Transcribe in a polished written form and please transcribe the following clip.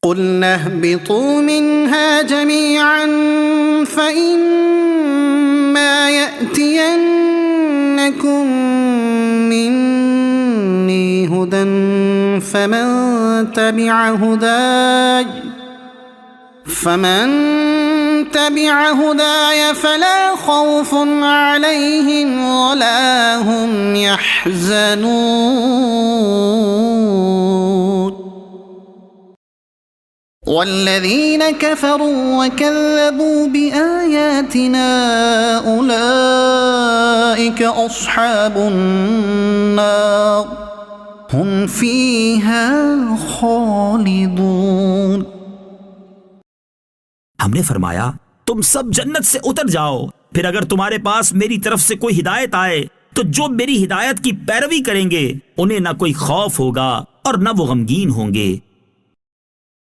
قُلْنَا اهْبِطُوا مِنْهَا جَمِيعًا فَإِمَّا يَأْتِيَنَّكُم مِّنِّي هُدًى فَمَن تَبِعَ هُدَايَ فَلَا خَوْفٌ عَلَيْهِمْ وَلَا هُمْ يَحْزَنُونَ وَالَّذِينَ كَفَرُوا وَكَذَّبُوا بِآيَاتِنَا أُولَئِكَ أَصْحَابُ النَّارِ هُمْ فِيهَا خَالِدُونَ। हमने फरमाया तुम सब जन्नत से उतर जाओ, फिर अगर तुम्हारे पास मेरी तरफ से कोई हिदायत आए तो जो मेरी हिदायत की पैरवी करेंगे उन्हें न कोई खौफ होगा और न वो गमगीन होंगे।